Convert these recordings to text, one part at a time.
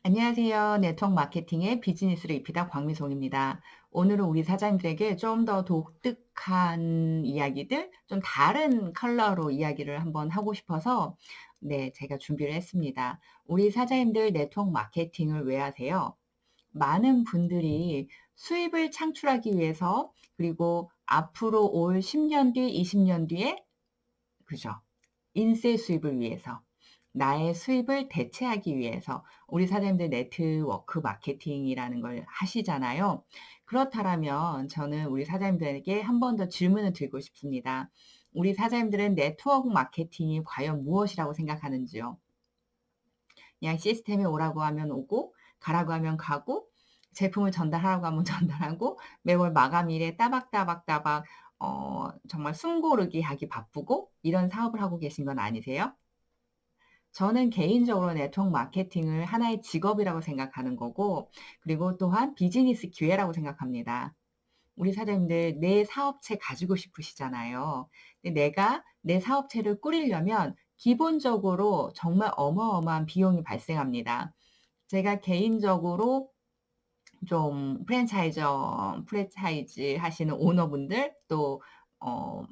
안녕하세요. 네트워크 마케팅의 비즈니스를 입히다 광미송입니다. 오늘은 우리 사장님들에게 좀 더 독특한 이야기들, 좀 다른 컬러로 이야기를 한번 하고 싶어서 제가 준비를 했습니다. 우리 사장님들 네트워크 마케팅을 왜 하세요? 많은 분들이 수입을 창출하기 위해서 그리고 앞으로 올 10년 뒤, 20년 뒤에 그죠? 인세 수입을 위해서, 나의 수입을 대체하기 위해서 우리 사장님들 네트워크 마케팅이라는 걸 하시잖아요. 그렇다면 저는 우리 사장님들에게 한 번 더 질문을 드리고 싶습니다. 우리 사장님들은 네트워크 마케팅이 과연 무엇이라고 생각하는지요? 그냥 시스템에 오라고 하면 오고, 가라고 하면 가고, 제품을 전달하라고 하면 전달하고, 매월 마감일에 따박따박따박 정말 숨 고르기 하기 바쁘고 이런 사업을 하고 계신 건 아니세요? 저는 개인적으로 네트워크 마케팅을 하나의 직업이라고 생각하는 거고, 그리고 또한 비즈니스 기회라고 생각합니다. 우리 사장님들 내 사업체 가지고 싶으시잖아요. 근데 내가 내 사업체를 꾸리려면 기본적으로 정말 어마어마한 비용이 발생합니다. 제가 개인적으로 좀 프랜차이즈 하시는 오너분들 또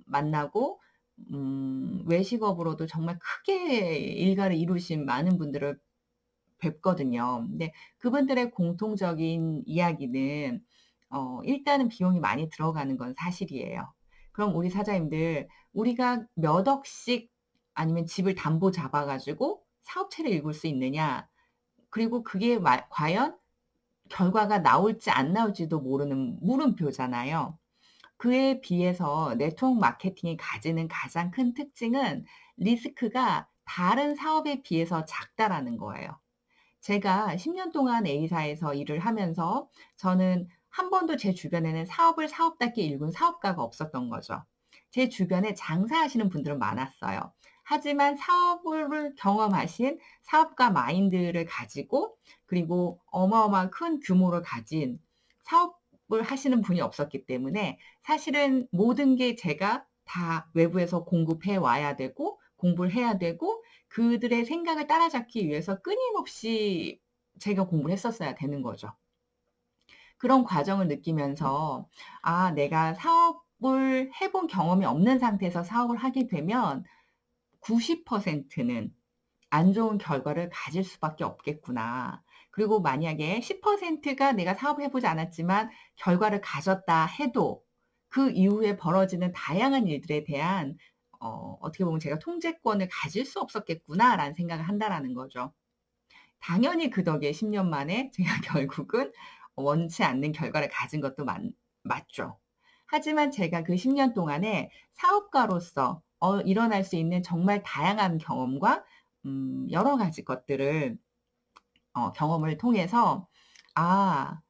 만나고 외식업으로도 정말 크게 일가를 이루신 많은 분들을 뵙거든요. 근데 그분들의 공통적인 이야기는 일단은 비용이 많이 들어가는 건 사실이에요. 그럼 우리 사장님들 우리가 몇 억씩 아니면 집을 담보 잡아 가지고 사업체를 일굴 수 있느냐? 그리고 그게 과연 결과가 나올지 안 나올지도 모르는 물음표잖아요. 그에 비해서 네트워크 마케팅이 가지는 가장 큰 특징은 리스크가 다른 사업에 비해서 작다라는 거예요. 제가 10년 동안 A사에서 일을 하면서 저는 한 번도 제 주변에는 사업을 사업답게 일군 사업가가 없었던 거죠. 제 주변에 장사하시는 분들은 많았어요. 하지만 사업을 경험하신 사업가 마인드를 가지고 그리고 어마어마한 큰 규모를 가진 사업을 하시는 분이 없었기 때문에 사실은 모든 게 제가 다 외부에서 공급해 와야 되고 공부를 해야 되고 그들의 생각을 따라잡기 위해서 끊임없이 제가 공부를 했었어야 되는 거죠. 그런 과정을 느끼면서 내가 사업을 해본 경험이 없는 상태에서 사업을 하게 되면 90%는 안 좋은 결과를 가질 수밖에 없겠구나. 그리고 만약에 10%가 내가 사업을 해 보지 않았지만 결과를 가졌다 해도 그 이후에 벌어지는 다양한 일들에 대한 어떻게 보면 제가 '통제권을 가질 수 없었겠구나.'라는 생각을 한다라는 거죠. 당연히 그 덕에 10년 만에 제가 결국은 원치 않는 결과를 가진 것도 맞죠. 하지만 제가 그 10년 동안에 사업가로서 일어날 수 있는 정말 다양한 경험과 여러 가지 것들을 경험을 통해서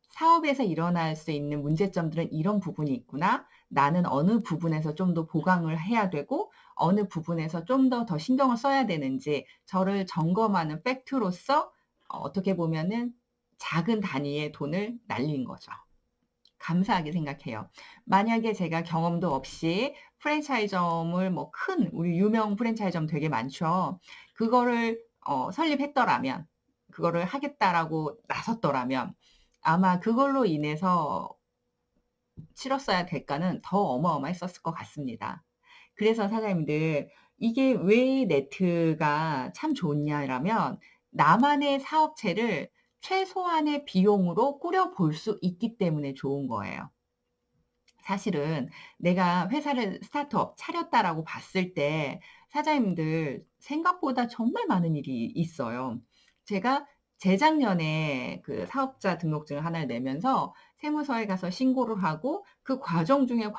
'사업에서 일어날 수 있는 문제점들은 이런 부분이 있구나. 나는 어느 부분에서 좀 더 보강을 해야 되고 어느 부분에서 좀 더 신경을 써야 되는지.' 저를 점검하는 팩트로서 어떻게 보면은 작은 단위의 돈을 날린 거죠. 감사하게 생각해요. 만약에 제가 경험도 없이 프랜차이점을 뭐 큰 우리 유명 프랜차이점 되게 많죠. 그거를 설립했더라면 그거를 하겠다라고 나섰더라면 아마 그걸로 인해서 치렀어야 대가는 더 어마어마했었을 것 같습니다. 그래서 사장님들 이게 왜 네트가 참 좋냐라면 나만의 사업체를 최소한의 비용으로 꾸려 볼 수 있기 때문에 좋은 거예요. 사실은 내가 회사를 스타트업 차렸다라고 봤을 때 사장님들 생각보다 정말 많은 일이 있어요. 제가 재작년에 그 사업자 등록증을 하나를 내면서 세무서에 가서 신고를 하고 그 과정 중에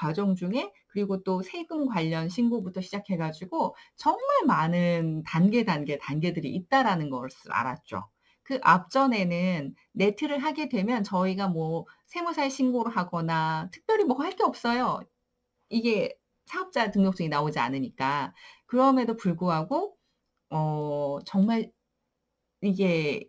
그리고 또 세금 관련 신고부터 시작해 가지고 정말 많은 단계들이 있다라는 것을 알았죠. 그 앞전에는 네트를 하게 되면 저희가 뭐 세무사에 신고를 하거나 특별히 뭐 할 게 없어요. 이게 사업자 등록증이 나오지 않으니까. 그럼에도 불구하고 정말 이게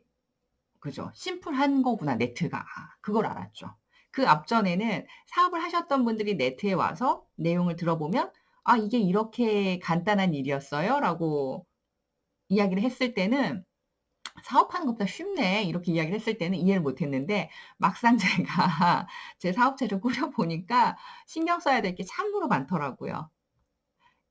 그죠. '심플한 거구나 네트가.' 그걸 알았죠. 그 앞전에는 사업을 하셨던 분들이 네트에 와서 내용을 들어보면 "아 이게 이렇게 간단한 일이었어요?"라고 이야기를 했을 때는 "사업하는 것보다 쉽네." 이렇게 이야기를 했을 때는 이해를 못 했는데 막상 제가 제 사업체를 꾸려 보니까 신경 써야 될 게 참으로 많더라고요.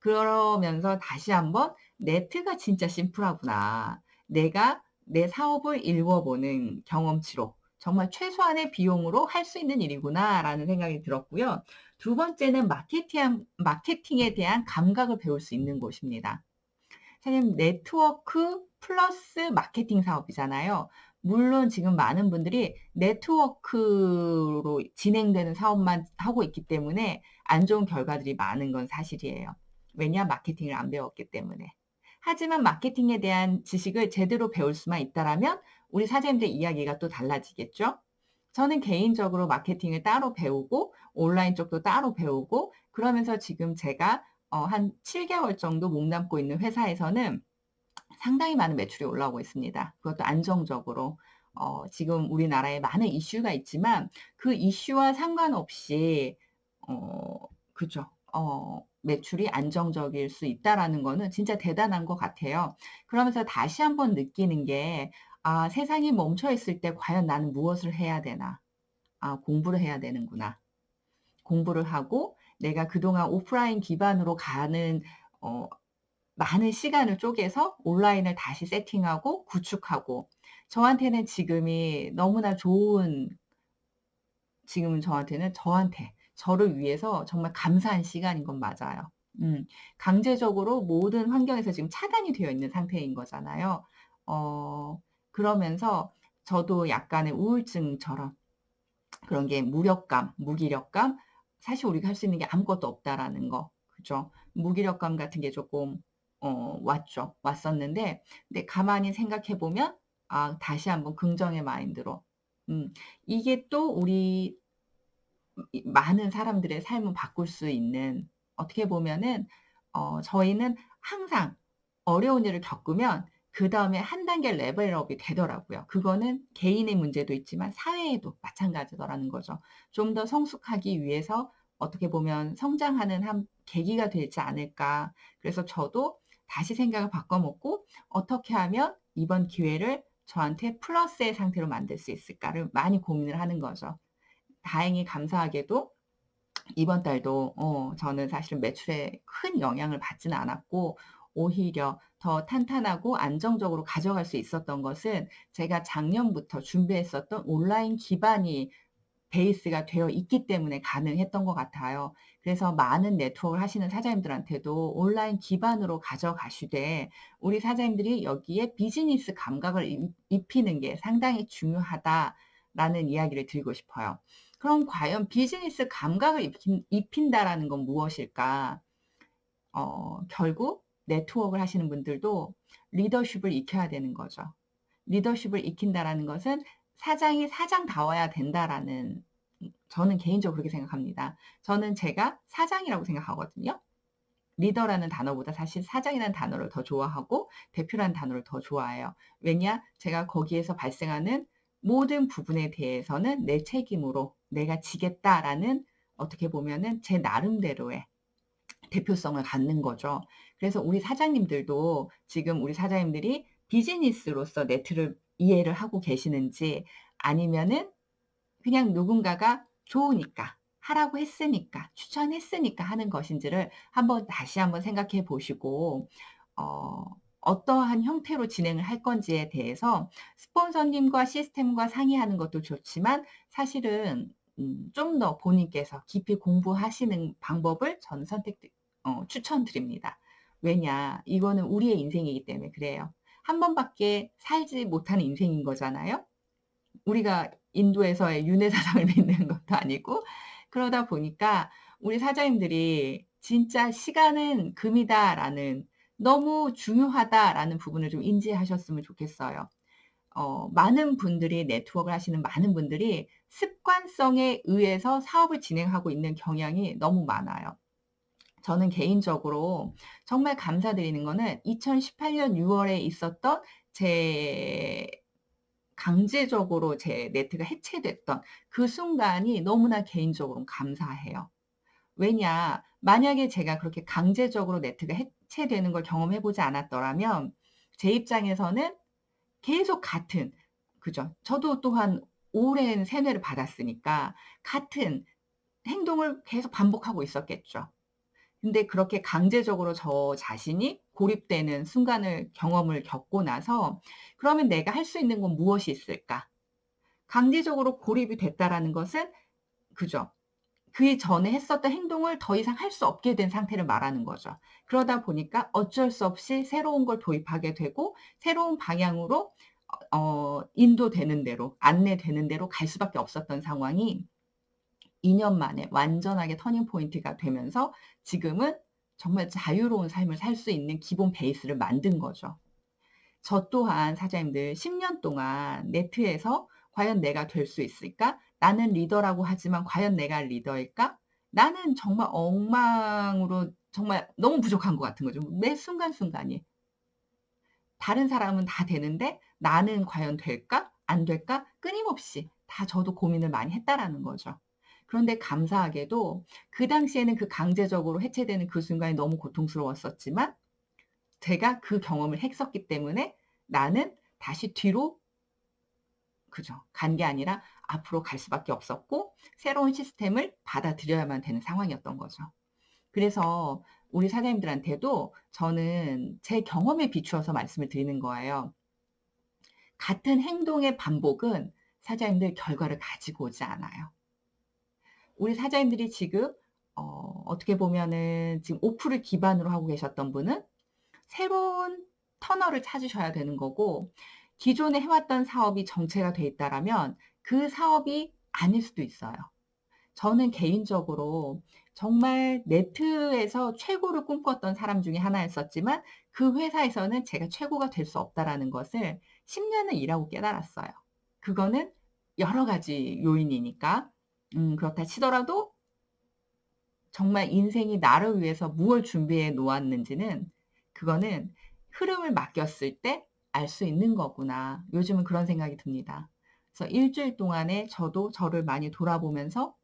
그러면서 다시 한번 '네트가 진짜 심플하구나. 내가 내 사업을 일궈보는 경험치로 정말 최소한의 비용으로 할 수 있는 일이구나.'라는 생각이 들었고요. 두 번째는 마케팅에 대한 감각을 배울 수 있는 곳입니다. 사실 네트워크 플러스 마케팅 사업이잖아요. 물론 지금 많은 분들이 네트워크로 진행되는 사업만 하고 있기 때문에 안 좋은 결과들이 많은 건 사실이에요. 왜냐? 마케팅을 안 배웠기 때문에. 하지만 마케팅에 대한 지식을 제대로 배울 수만 있다라면 우리 사장님들 이야기가 또 달라지겠죠? 저는 개인적으로 마케팅을 따로 배우고 온라인 쪽도 따로 배우고 그러면서 지금 제가 한 7개월 정도 몸담고 있는 회사에서는 상당히 많은 매출이 올라오고 있습니다. 그것도 안정적으로. 지금 우리나라에 많은 이슈가 있지만 그 이슈와 상관없이 어 그죠. 매출이 안정적일 수 있다라는 거는 진짜 대단한 것 같아요. 그러면서 다시 한번 느끼는 게 '아 세상이 멈춰 있을 때 과연 나는 무엇을 해야 되나. 아 공부를 해야 되는구나.' 공부를 하고 내가 그동안 오프라인 기반으로 가는 어 많은 시간을 쪼개서 온라인을 다시 세팅하고 구축하고 저한테는 지금이 너무나 좋은 지금은 저를 위해서 정말 감사한 시간인 건 맞아요. 음. 강제적으로 모든 환경에서 지금 차단이 되어 있는 상태인 거잖아요. 어 그러면서 저도 약간의 우울증처럼 그런 게 무력감, 무기력감, 사실 우리가 할 수 있는 게 아무것도 없다라는 거. 그죠? 무기력감 같은 게 조금 왔죠. 왔었는데 근데 가만히 생각해 보면 다시 한번 긍정의 마인드로 음 이게 또 우리 이 많은 사람들의 삶을 바꿀 수 있는 어떻게 보면은 저희는 항상 어려운 일을 겪으면 그다음에 한 단계 레벨업이 되더라고요. 그거는 개인의 문제도 있지만 사회에도 마찬가지더라는 거죠. 좀 더 성숙하기 위해서 어떻게 보면 성장하는 한 계기가 되지 않을까. 그래서 저도 다시 생각을 바꿔 먹고 '어떻게 하면 이번 기회를 저한테 플러스의 상태로 만들 수 있을까.'를 많이 고민을 하는 거죠. 다행히 감사하게도 이번 달도 저는 사실은 매출에 큰 영향을 받지는 않았고 오히려 더 탄탄하고 안정적으로 가져갈 수 있었던 것은 제가 작년부터 준비했었던 온라인 기반이 베이스가 되어 있기 때문에 가능했던 것 같아요. 그래서 많은 네트워크를 하시는 사장님들한테도 온라인 기반으로 가져가시되 우리 사장님들이 여기에 비즈니스 감각을 입히는 게 상당히 중요하다라는 이야기를 드리고 싶어요. 그럼 과연 비즈니스 감각을 입힌다라는 건 무엇일까? 결국 네트워크를 하시는 분들도 리더십을 익혀야 되는 거죠. 리더십을 익힌다라는 것은 사장이 사장다워야 된다라는 저는 개인적으로 그렇게 생각합니다. 저는 제가 사장이라고 생각하거든요. 리더라는 단어보다 사실 사장이라는 단어를 더 좋아하고 대표라는 단어를 더 좋아해요. 왜냐? 제가 거기에서 발생하는 모든 부분에 대해서는 내 책임으로 '내가 지겠다.'라는 어떻게 보면은 제 나름대로의 대표성을 갖는 거죠. 그래서 우리 사장님들도 지금 우리 사장님들이 비즈니스로서 네트를 이해를 하고 계시는지 아니면은 그냥 누군가가 좋으니까 하라고 했으니까 추천했으니까 하는 것인지를 다시 한번 생각해 보시고 어 어떠한 형태로 진행을 할 건지에 대해서 스폰서님과 시스템과 상의하는 것도 좋지만 사실은 좀 더 본인께서 깊이 공부하시는 방법을 저는 추천드립니다. 왜냐 이거는 우리의 인생이기 때문에 그래요. 한 번밖에 살지 못하는 인생인 거잖아요. 우리가 인도에서의 윤회 사상을 믿는 것도 아니고 그러다 보니까 우리 사장님들이 '진짜 시간은 금이다.'라는 '너무 중요하다.'라는 부분을 좀 인지하셨으면 좋겠어요. 많은 분들이 네트워크를 하시는 많은 분들이 습관성에 의해서 사업을 진행하고 있는 경향이 너무 많아요. 저는 개인적으로 정말 감사드리는 거는 2018년 6 월에 있었던 제 강제적으로 제 네트가 해체됐던 그 순간이 너무나 개인적으로는 감사해요. 왜냐 만약에 제가 그렇게 강제적으로 네트가 해체되는 걸 경험해 보지 않았더라면 제 입장에서는 계속 같은, 그죠? 저도 또한 오랜 세뇌를 받았으니까 같은 행동을 계속 반복하고 있었겠죠. 근데 그렇게 강제적으로 저 자신이 고립되는 순간을 경험을 겪고 나서 '그러면 내가 할 수 있는 건 무엇이 있을까?' 강제적으로 고립이 됐다라는 것은, 그죠, 그전에 했었던 행동을 더 이상 할 수 없게 된 상태를 말하는 거죠. 그러다 보니까 어쩔 수 없이 새로운 걸 도입하게 되고 새로운 방향으로 인도되는 대로, 안내되는 대로 갈 수밖에 없었던 상황이 2년 만에 완전하게 터닝 포인트가 되면서 지금은 정말 자유로운 삶을 살 수 있는 기본 베이스를 만든 거죠. 저 또한 사장님들 10년 동안 네트에서 '과연 내가 될 수 있을까? 나는 리더라고 하지만 과연 내가 리더일까?' 나는 정말 엉망으로 정말 너무 부족한 것 같은 거죠. 매 순간순간이. 다른 사람은 다 되는데 '나는 과연 될까? 안 될까?' 끊임없이 다 저도 고민을 많이 했다라는 거죠. 그런데 감사하게도 그 당시에는 그 강제적으로 해체되는 그 순간이 너무 고통스러웠었지만 제가 그 경험을 했었기 때문에 나는 다시 뒤로, 그죠, 간 게 아니라 앞으로 갈 수밖에 없었고 새로운 시스템을 받아들여야만 되는 상황이었던 거죠. 그래서 우리 사장님들한테도 저는 제 경험에 비추어서 말씀을 드리는 거예요. 같은 행동의 반복은 사장님들 결과를 가지고 오지 않아요. 우리 사장님들이 지금 어떻게 보면은 지금 오프를 기반으로 하고 계셨던 분은 새로운 터널을 찾으셔야 되는 거고, 기존에 해왔던 사업이 정체가 돼 있다라면 그 사업이 아닐 수도 있어요. 저는 개인적으로 정말 네트에서 최고를 꿈꿨던 사람 중에 하나였었지만 그 회사에서는 제가 최고가 될 수 없다라는 것을 10 년을 일하고 깨달았어요. 그거는 여러 가지 요인이니까. 그렇다 치더라도 정말 인생이 나를 위해서 무엇을 준비해 놓았는지는, 그거는 흐름을 맡겼을 때 알 수 있는 거구나. 요즘은 그런 생각이 듭니다. 그래서 일 주일 동안에 저도 저를 많이 돌아보면서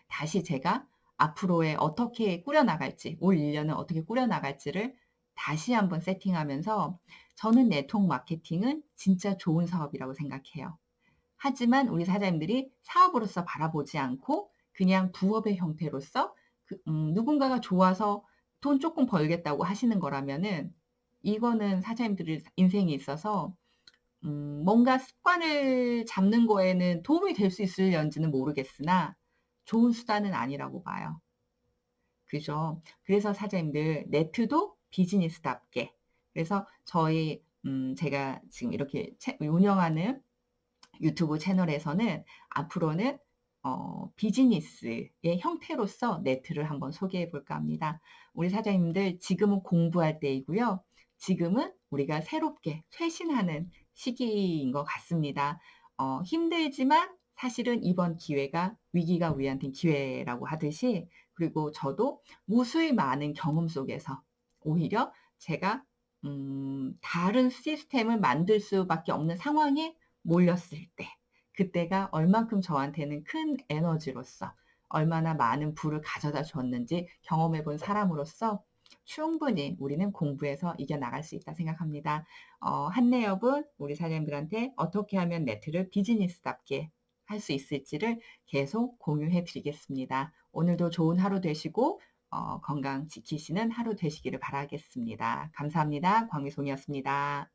다시 제가 앞으로의 어떻게 꾸려나갈지, 올 1 년을 어떻게 꾸려나갈지를 다시 한번 세팅하면서, 저는 네트워크 마케팅은 진짜 좋은 사업이라고 생각해요. 하지만 우리 사장님들이 사업으로서 바라보지 않고 그냥 부업의 형태로서 누군가가 좋아서 돈 쪼끔 벌겠다고 하시는 거라면은 이거는 사장님들의 인생에 있어서 뭔가 습관을 잡는 거에는 도움이 될 수 있을런지는 모르겠으나 좋은 수단은 아니라고 봐요. 그죠? 그래서 사장님들 네트도 비즈니스답게, 그래서 저희 제가 지금 이렇게 운영하는 유튜브 채널에서는 앞으로는 비즈니스의 형태로서 네트를 한번 소개해 볼까 합니다. 우리 사장님들 지금은 공부할 때이고요. 지금은 우리가 새롭게 쇄신하는 시기인 것 같습니다. 힘들지만 사실은 이번 기회가 위기가 우리한테는 기회라고 하듯이, 그리고 저도 무수히 많은 경험 속에서 오히려 제가 다른 시스템을 만들 수밖에 없는 상황에 몰렸을 때, 그때가 얼만큼 저한테는 큰 에너지로서 얼마나 많은 부를 가져다 줬는지 경험해 본 사람으로서 충분히 우리는 공부해서 이겨나갈 수 있다 생각합니다. 한내업은 우리 사장님들한테 어떻게 하면 네트를 비즈니스답게 할 수 있을지를 계속 공유해 드리겠습니다. 오늘도 좋은 하루 되시고 건강 지키시는 하루 되시기를 바라겠습니다. 감사합니다. 광미송이었습니다.